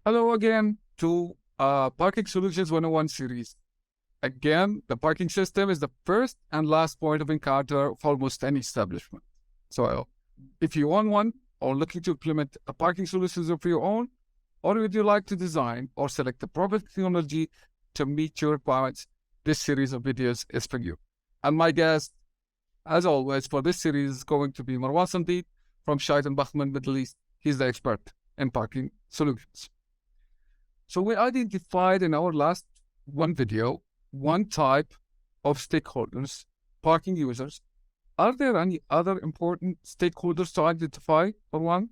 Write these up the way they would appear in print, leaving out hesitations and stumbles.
Hello again to Parking Solutions 101 series. Again, the parking system is the first and last point of encounter of almost any establishment. So, if you own one or looking to implement a parking solutions of your own, or would you like to design or select the proper technology to meet your requirements, this series of videos is for you. And my guest, as always, for this series is going to be Marwan Sandeep from Shaitan Bachman, Middle East. He's the expert in parking solutions. So we identified in our last one video, one type of stakeholders, parking users. Are there any other important stakeholders to identify for one?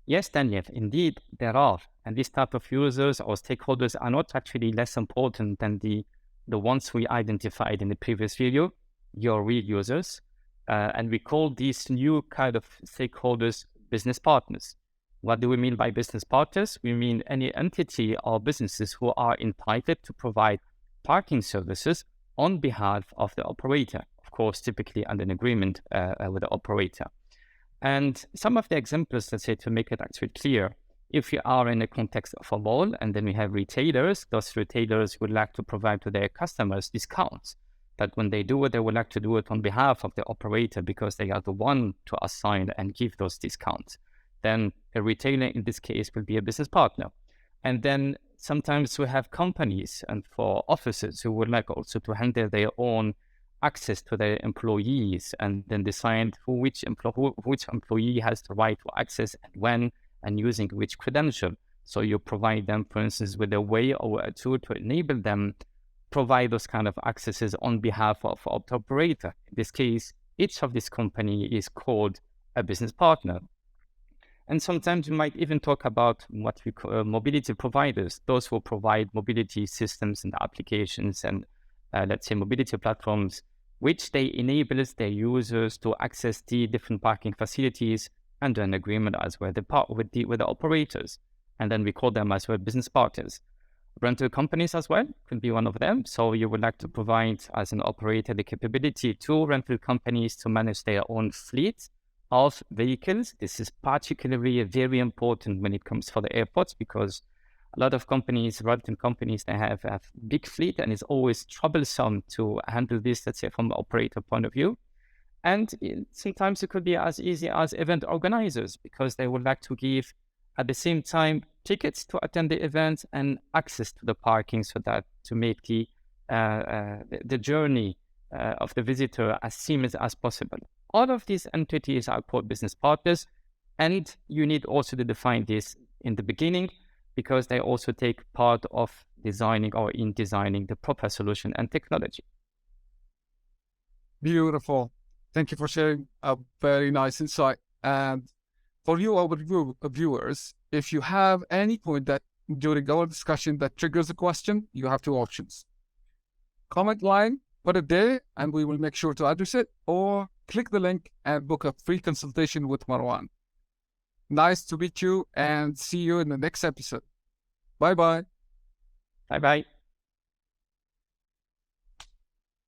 Yes, Daniel, indeed, there are. And these type of users or stakeholders are not actually less important than the ones we identified in the previous video, your real users. And we call these new kind of stakeholders business partners. What do we mean by business partners? We mean any entity or businesses who are entitled to provide parking services on behalf of the operator, of course, typically under an agreement with the operator. And some of the examples, let's say, to make it actually clear, if you are in the context of a mall and then we have retailers, those retailers would like to provide to their customers discounts. But when they do it, they would like to do it on behalf of the operator because they are the one to assign and give those discounts. Then a retailer in this case will be a business partner. And then sometimes we have companies and for offices who would like also to handle their own access to their employees and then decide which employee has the right to access and when and using which credential. So you provide them, for instance, with a way or a tool to enable them provide those kind of accesses on behalf of the operator. In this case, each of this company is called a business partner. And sometimes we might even talk about what we call mobility providers, those who provide mobility systems and applications and let's say mobility platforms, which they enable their users to access the different parking facilities under an agreement as well with the operators. And then we call them as well business partners. Rental companies as well could be one of them. So you would like to provide as an operator the capability to rental companies to manage their own fleet of vehicles. This is particularly very important when it comes for the airports because a lot of companies, rental companies, they have a big fleet and it's always troublesome to handle this, let's say, from the operator point of view. And sometimes it could be as easy as event organizers because they would like to give at the same time tickets to attend the event and access to the parking so that to make the journey of the visitor as seamless as possible. All of these entities are called business partners, and you need also to define this in the beginning because they also take part of designing or in designing the proper solution and technology. Beautiful. Thank you for sharing a very nice insight. And for you, our viewers, if you have any point that during our discussion that triggers a question, you have two options. Comment line, put it there, and we will make sure to address it, or click the link and book a free consultation with Marwan. Nice to meet you and see you in the next episode. Bye-bye. Bye-bye.